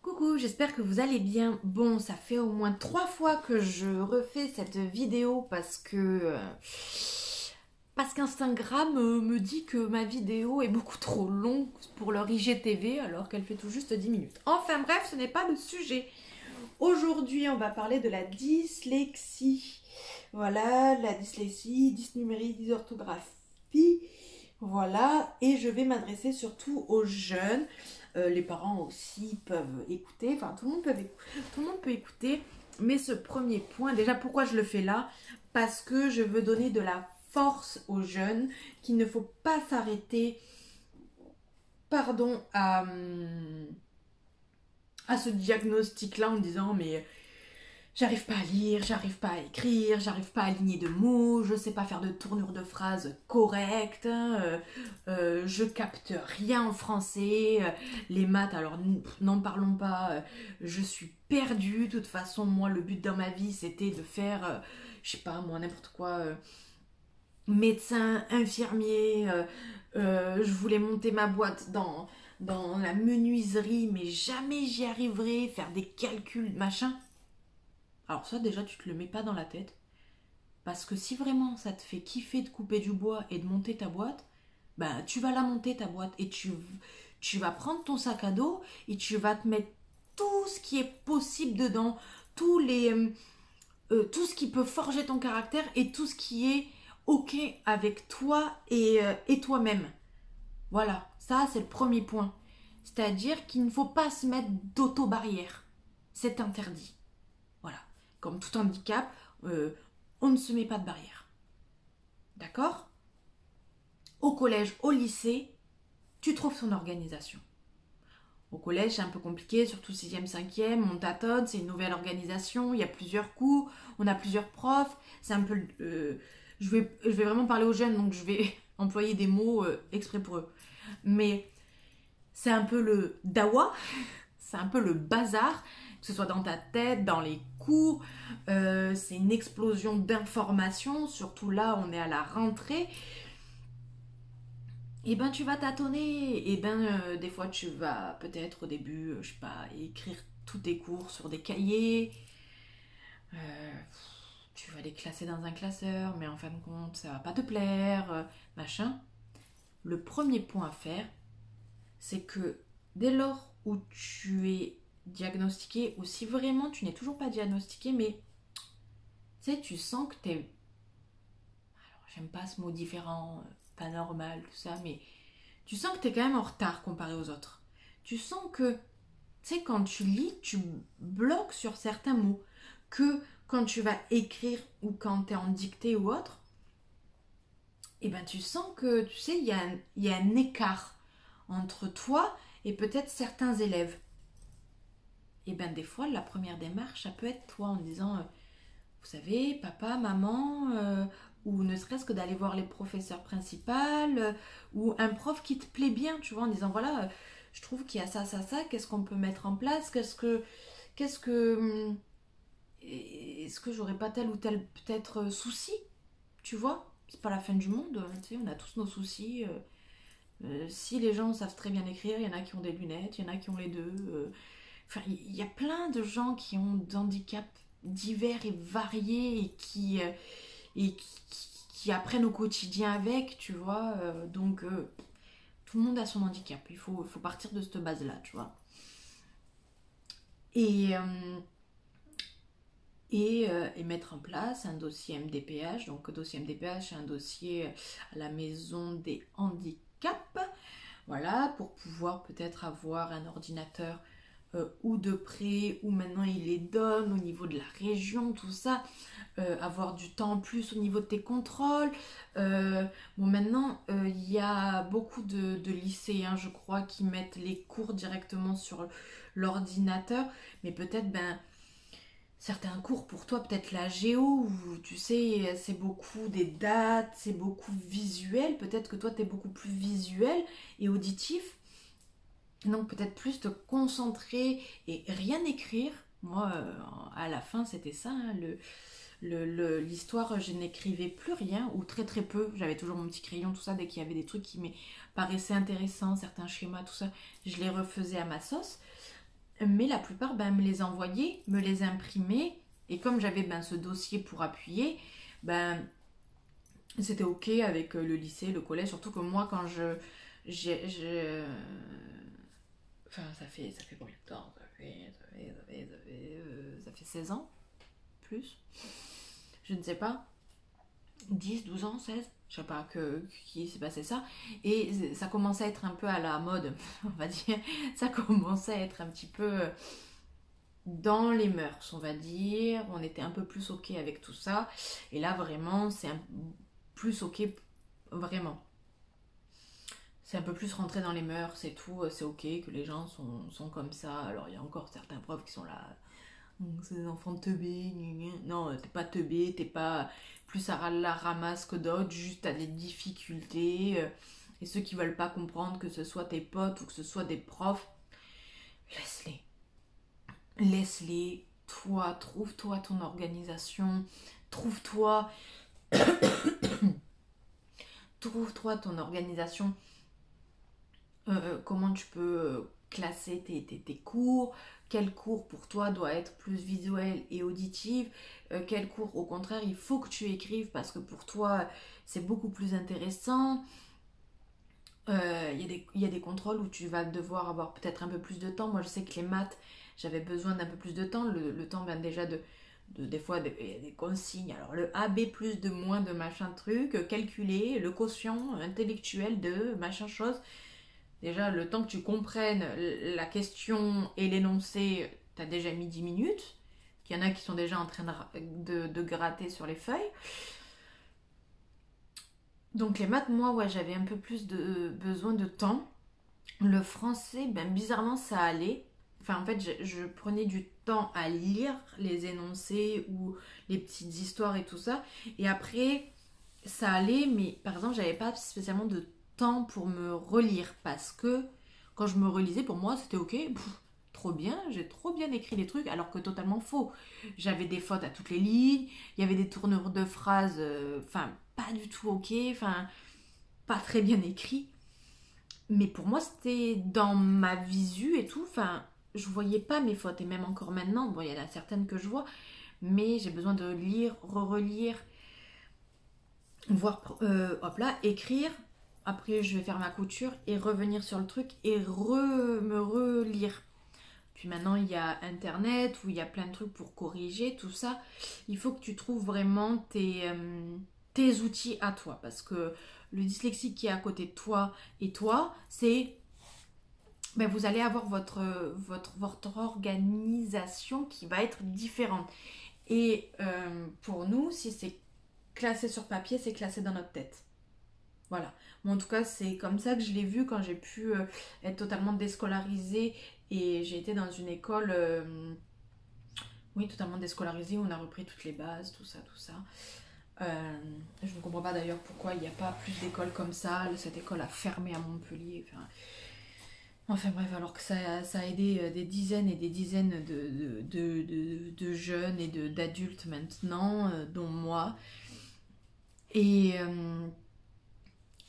Coucou, j'espère que vous allez bien. Bon, ça fait au moins 3 fois que je refais cette vidéo parce qu'Instagram me dit que ma vidéo est beaucoup trop longue pour leur IGTV alors qu'elle fait tout juste 10 minutes. Enfin bref, ce n'est pas le sujet. Aujourd'hui, on va parler de la dyslexie. Voilà, la dyslexie, dysnumérie, dysorthographie. Voilà, et je vais m'adresser surtout aux jeunes. Les parents aussi peuvent écouter, enfin tout le monde peut écouter. Mais ce premier point, déjà pourquoi je le fais là? Parce que je veux donner de la force aux jeunes, qu'il ne faut pas s'arrêter, pardon, à ce diagnostic-là en disant mais j'arrive pas à lire, j'arrive pas à écrire, j'arrive pas à aligner de mots, je sais pas faire de tournure de phrases correctes, je capte rien en français, les maths, alors n'en parlons pas, je suis perdue. De toute façon, moi, le but dans ma vie, c'était de faire, je sais pas, moi, n'importe quoi, médecin, infirmier, je voulais monter ma boîte dans la menuiserie, mais jamais j'y arriverai, faire des calculs, machin. Alors ça déjà tu te le mets pas dans la tête. Parce que si vraiment ça te fait kiffer de couper du bois et de monter ta boîte, ben tu vas la monter ta boîte et tu vas prendre ton sac à dos et tu vas te mettre tout ce qui est possible dedans, tout ce qui peut forger ton caractère et tout ce qui est ok avec toi et toi-même. Voilà, ça c'est le premier point. C'est-à-dire qu'il ne faut pas se mettre d'auto-barrière. C'est interdit. Voilà. Comme tout handicap, on ne se met pas de barrière. D'accord? Au collège, au lycée, tu trouves ton organisation. Au collège, c'est un peu compliqué, surtout 6e, 5e, on tâtonne, c'est une nouvelle organisation, il y a plusieurs cours, on a plusieurs profs, c'est un peu... je vais vraiment parler aux jeunes, donc je vais employer des mots exprès pour eux. Mais c'est un peu le dawa, c'est un peu le bazar, que ce soit dans ta tête, dans les cours, c'est une explosion d'informations, surtout là on est à la rentrée, et ben tu vas tâtonner, et ben des fois tu vas peut-être au début, je sais pas, écrire tous tes cours sur des cahiers, tu vas les classer dans un classeur, mais en fin de compte ça va pas te plaire, machin. Le premier point à faire, c'est que dès lors où tu es diagnostiqué, ou si vraiment tu n'es toujours pas diagnostiqué, mais tu sais, tu sens que t'es... Alors, j'aime pas ce mot différent, pas normal, tout ça, mais tu sens que t'es quand même en retard comparé aux autres. Tu sens que, tu sais, quand tu lis, tu bloques sur certains mots, que quand tu vas écrire ou quand t'es en dictée ou autre, et ben tu sens que, tu sais, il y a un écart entre toi et peut-être certains élèves. Et bien des fois, la première démarche, ça peut être toi en disant, vous savez, papa, maman, ou ne serait-ce que d'aller voir les professeurs principaux, ou un prof qui te plaît bien, tu vois, en disant, voilà, je trouve qu'il y a ça, ça, ça, qu'est-ce qu'on peut mettre en place, est-ce que j'aurais pas tel ou tel peut-être souci, tu vois, c'est pas la fin du monde, tu sais, on a tous nos soucis. Si les gens savent très bien écrire, il y en a qui ont des lunettes, il y en a qui ont les deux. Enfin, il y a plein de gens qui ont d'handicaps divers et variés et qui apprennent au quotidien avec, tu vois. Donc, tout le monde a son handicap. Il faut partir de cette base-là, tu vois. Et, euh, et mettre en place un dossier MDPH. Donc, dossier MDPH, c'est un dossier à la maison des handicaps. Voilà, pour pouvoir peut-être avoir un ordinateur ou de près, ou maintenant il les donne au niveau de la région, tout ça, avoir du temps en plus au niveau de tes contrôles. Bon, maintenant, il y a beaucoup de lycéens, je crois, qui mettent les cours directement sur l'ordinateur, mais peut-être, ben, certains cours pour toi, peut-être la géo, où tu sais, c'est beaucoup des dates, c'est beaucoup visuel, peut-être que toi, tu es beaucoup plus visuel et auditif, donc peut-être plus te concentrer et rien écrire. Moi, à la fin, c'était ça, hein, l'histoire, je n'écrivais plus rien, ou très très peu. J'avais toujours mon petit crayon, tout ça, dès qu'il y avait des trucs qui me paraissaient intéressants, certains schémas, tout ça, je les refaisais à ma sauce. mais la plupart me les envoyaient, me les imprimaient, et comme j'avais ce dossier pour appuyer, c'était ok avec le lycée, le collège, surtout que moi quand enfin ça fait combien de temps? Ça fait 16 ans, plus, je ne sais pas, 10, 12 ans, 16, je sais pas qui s'est passé ça, et ça commençait à être un peu à la mode, on va dire, ça commençait à être un petit peu dans les mœurs, on va dire, on était un peu plus ok avec tout ça, et là vraiment c'est plus ok, vraiment. C'est un peu plus rentré dans les mœurs, c'est tout, c'est ok que les gens sont comme ça. Alors il y a encore certains profs qui sont là, c'est des enfants de teubés, non, t'es pas teubé, t'es pas plus à la ramasse que d'autres, juste t'as des difficultés. Et ceux qui veulent pas comprendre, que ce soit tes potes ou que ce soit des profs, laisse-les. Laisse-les, toi, trouve-toi ton organisation, trouve-toi trouve-toi ton organisation, comment tu peux classer tes cours, quel cours pour toi doit être plus visuel et auditif, quel cours au contraire il faut que tu écrives parce que pour toi c'est beaucoup plus intéressant. Il y a des contrôles où tu vas devoir avoir peut-être un peu plus de temps. Moi je sais que les maths, j'avais besoin d'un peu plus de temps. Le temps vient déjà des fois des consignes. Alors le AB plus de moins de machin truc, calculer le quotient intellectuel de machin chose. Déjà, le temps que tu comprennes la question et l'énoncé, t'as déjà mis 10 minutes. Il y en a qui sont déjà en train de gratter sur les feuilles. Donc les maths, moi, ouais, j'avais un peu plus de besoin de temps. Le français, bizarrement, ça allait. Enfin, en fait, je prenais du temps à lire les énoncés ou les petites histoires et tout ça. Et après, ça allait, mais par exemple, j'avais pas spécialement de temps pour me relire parce que quand je me relisais, pour moi, c'était ok, trop bien, j'ai trop bien écrit les trucs, alors que totalement faux. J'avais des fautes à toutes les lignes, il y avait des tournures de phrases, enfin, pas du tout ok, enfin, pas très bien écrit. Mais pour moi, c'était dans ma visu et tout, enfin, je voyais pas mes fautes, et même encore maintenant, bon, il y en a certaines que je vois, mais j'ai besoin de lire, re-relire, voir, hop là, écrire. Après, je vais faire ma couture et revenir sur le truc et me relire. Puis maintenant, il y a Internet où il y a plein de trucs pour corriger tout ça. Il faut que tu trouves vraiment tes outils à toi. Parce que le dyslexique qui est à côté de toi et toi, c'est vous allez avoir votre organisation qui va être différente. Et pour nous, si c'est classé sur papier, c'est classé dans notre tête. Voilà. Moi, en tout cas, c'est comme ça que je l'ai vu quand j'ai pu être totalement déscolarisée et j'ai été dans une école, oui, totalement déscolarisée où on a repris toutes les bases, tout ça, tout ça. Je ne comprends pas d'ailleurs pourquoi il n'y a pas plus d'écoles comme ça. Cette école a fermé à Montpellier. Enfin bref, alors que ça a aidé des dizaines et des dizaines de jeunes et d'adultes maintenant, dont moi. Et,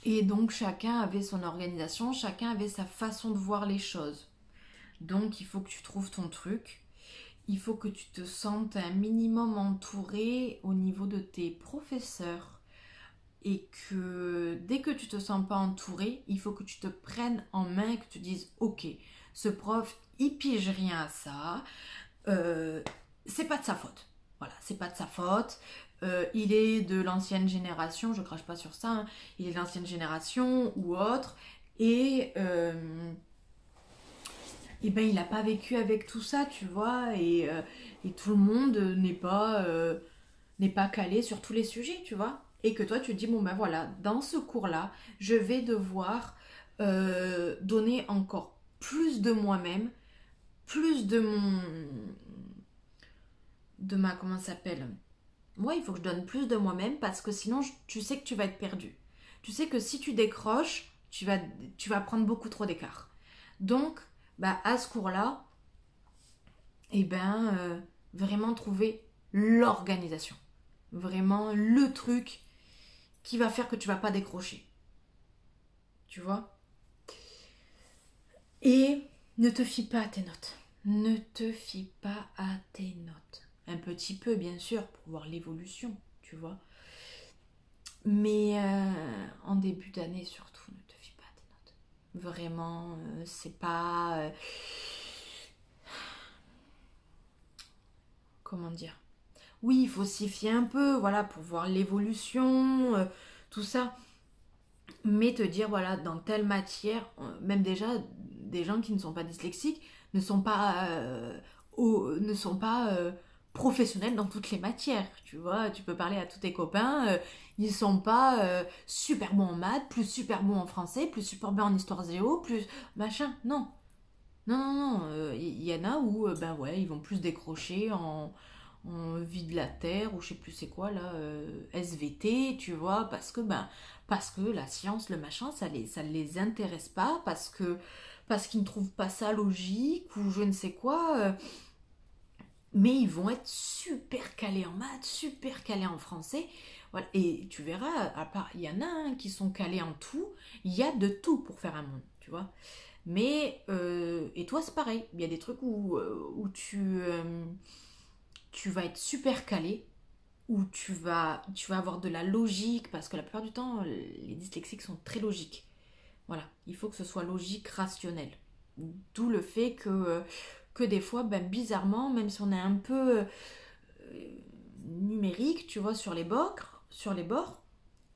et donc chacun avait son organisation, chacun avait sa façon de voir les choses. Donc il faut que tu trouves ton truc. Il faut que tu te sentes un minimum entouré au niveau de tes professeurs. Et que dès que tu te sens pas entouré, il faut que tu te prennes en main et que tu dises ok, ce prof il pige rien à ça, c'est pas de sa faute. Voilà, c'est pas de sa faute. Il est de l'ancienne génération, je crache pas sur ça, hein. Il est de l'ancienne génération ou autre, et ben il n'a pas vécu avec tout ça, tu vois, et tout le monde n'est pas calé sur tous les sujets, tu vois. Et que toi tu te dis bon voilà, dans ce cours-là, je vais devoir donner encore plus de moi-même, plus de ma comment ça s'appelle. Moi, il faut que je donne plus de moi-même parce que sinon tu sais que tu vas être perdu. Tu sais que si tu décroches, tu vas prendre beaucoup trop d'écart. Donc, à ce cours-là, vraiment trouver l'organisation. Vraiment le truc qui va faire que tu vas pas décrocher. Tu vois? Et ne te fie pas à tes notes. ne te fie pas à tes notes. Un petit peu, bien sûr, pour voir l'évolution, tu vois. Mais en début d'année, surtout, ne te fie pas à tes notes. Vraiment, c'est pas... comment dire? Oui, il faut s'y fier un peu, voilà, pour voir l'évolution, tout ça. Mais te dire, voilà, dans telle matière, même déjà, des gens qui ne sont pas dyslexiques ne sont pas professionnels dans toutes les matières, tu vois. Tu peux parler à tous tes copains, ils sont pas super bons en maths, plus super bons en français, plus super bons en histoire géo, plus machin. Non, non, non, non. Il y en a où, ben ouais, ils vont plus décrocher en vie de la Terre, ou je sais plus c'est quoi là, SVT, tu vois, parce que la science, le machin, ça les intéresse pas, parce qu'ils ne trouvent pas ça logique, ou je ne sais quoi. Mais ils vont être super calés en maths, super calés en français. Voilà. Et tu verras, à part, il y en a qui sont calés en tout, il y a de tout pour faire un monde, tu vois. Mais, et toi, c'est pareil. Il y a des trucs où tu vas être super calé, où tu vas avoir de la logique, parce que la plupart du temps, les dyslexiques sont très logiques. Voilà, il faut que ce soit logique, rationnel. D'où le fait que des fois, ben, bizarrement, même si on est un peu numérique, tu vois, sur les bords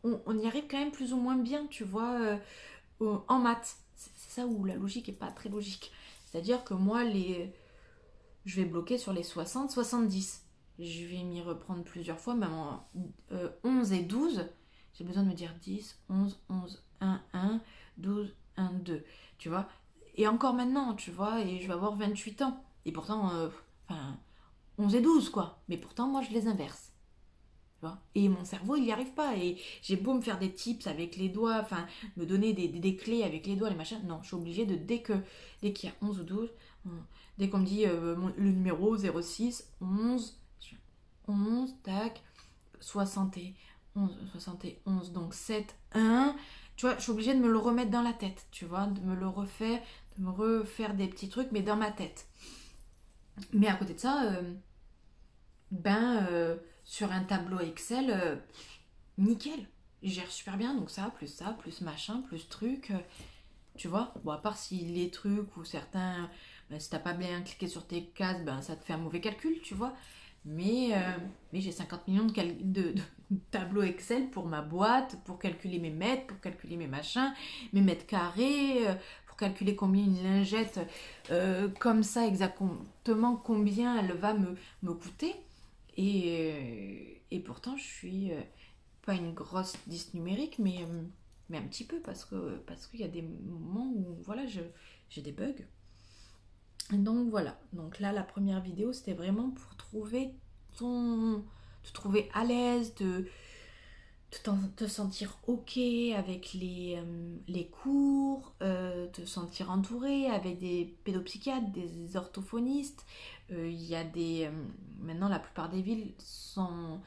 on y arrive quand même plus ou moins bien, tu vois, en maths. C'est ça où la logique est pas très logique. C'est-à-dire que moi, je vais bloquer sur les 60, 70. Je vais m'y reprendre plusieurs fois, même en 11 et 12. J'ai besoin de me dire 10, 11, 11, 1, 1, 12, 1, 2. Tu vois. Et encore maintenant, tu vois, et je vais avoir 28 ans. Et pourtant, enfin, 11 et 12, quoi. Mais pourtant, moi, je les inverse. Tu vois. Et mon cerveau, il n'y arrive pas. Et j'ai beau me faire des tips avec les doigts, enfin, me donner des clés avec les doigts, les machins. Non, je suis obligée de, dès qu'il y a 11 ou 12, dès qu'on me dit le numéro 06, 11, 11, tac, 71, 71, donc 7, 1. Tu vois, je suis obligée de me le remettre dans la tête, tu vois, de me refaire des petits trucs, mais dans ma tête. Mais à côté de ça, sur un tableau Excel, nickel. Je gère super bien, donc ça, plus machin, plus truc. Tu vois, bon, à part si les trucs ou certains, ben, si t'as pas bien cliqué sur tes cases, ben ça te fait un mauvais calcul, tu vois. Mais j'ai 50 millions de tableaux Excel pour ma boîte, pour calculer mes mètres, pour calculer mes machins, mes mètres carrés, pour calculer combien une lingette, comme ça exactement combien elle va me coûter. Et pourtant, je suis pas une grosse 10 numérique, mais un petit peu parce qu'il y a des moments où voilà, j'ai des bugs. Donc voilà, donc là la première vidéo c'était vraiment pour trouver te trouver à l'aise, te sentir ok avec les cours, te sentir entouré avec des pédopsychiatres, des orthophonistes. Il y a maintenant la plupart des villes sont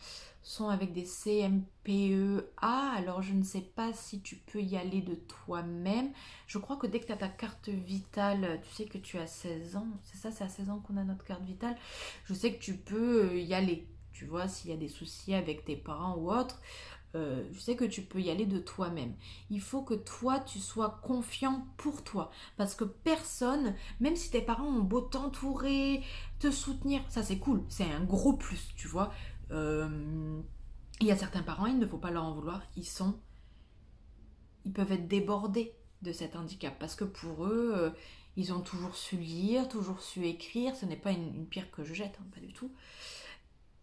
avec des CMPEA, alors je ne sais pas si tu peux y aller de toi-même. Je crois que dès que tu as ta carte vitale, tu sais que tu as 16 ans, c'est ça, c'est à 16 ans qu'on a notre carte vitale, je sais que tu peux y aller. Tu vois, s'il y a des soucis avec tes parents ou autres, je sais que tu peux y aller de toi-même. Il faut que toi, tu sois confiant pour toi. Parce que personne, même si tes parents ont beau t'entourer, te soutenir, ça c'est cool, c'est un gros plus, tu vois. Il y a certains parents, il ne faut pas leur en vouloir, ils peuvent être débordés de cet handicap. Parce que pour eux, ils ont toujours su lire, toujours su écrire. Ce n'est pas une pierre que je jette, hein, pas du tout.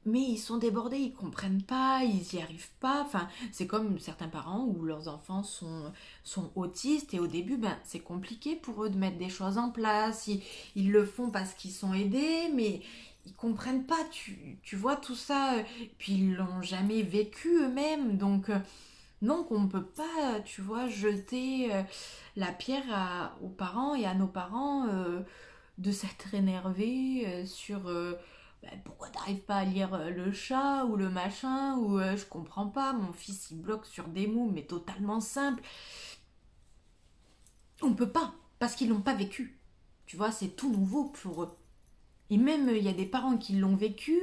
Mais ils sont débordés, ils comprennent pas, ils y arrivent pas. Enfin, c'est comme certains parents où leurs enfants sont autistes et au début, ben, c'est compliqué pour eux de mettre des choses en place. Ils le font parce qu'ils sont aidés, mais ils comprennent pas, tu vois, tout ça. Puis ils l'ont jamais vécu eux-mêmes. Donc on ne peut pas, tu vois, jeter la pierre aux parents et à nos parents de s'être énervés sur pourquoi t'arrives pas à lire le chat ou le machin ou je comprends pas, mon fils il bloque sur des mots mais totalement simples. On peut pas parce qu'ils l'ont pas vécu. Tu vois, c'est tout nouveau pour eux. Et même, il y a des parents qui l'ont vécu,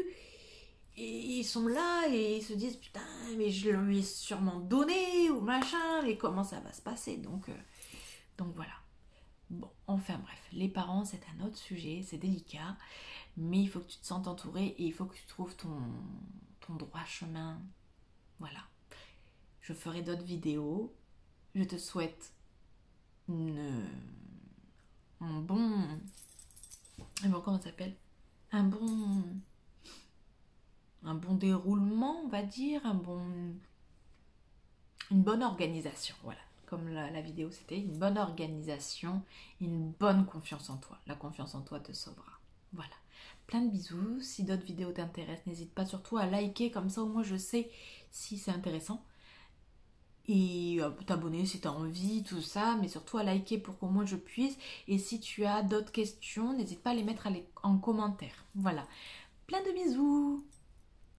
et ils sont là, et ils se disent, putain, mais je lui ai sûrement donné, ou machin, mais comment ça va se passer, donc voilà. Bon, enfin bref, les parents, c'est un autre sujet, c'est délicat, mais il faut que tu te sentes entouré, et il faut que tu trouves ton droit chemin. Voilà. Je ferai d'autres vidéos. Je te souhaite une, un bon... Comment ça s'appelle? Un bon... Un bon déroulement, on va dire. Une bonne organisation, voilà. Comme la vidéo, c'était une bonne organisation, une bonne confiance en toi. La confiance en toi te sauvera. Voilà. Plein de bisous. Si d'autres vidéos t'intéressent, n'hésite pas surtout à liker, comme ça au moins je sais si c'est intéressant. Et t'abonner si tu as envie, tout ça, mais surtout à liker pour qu'au moins je puisse. Et si tu as d'autres questions, n'hésite pas à les mettre en commentaire. Voilà. Plein de bisous!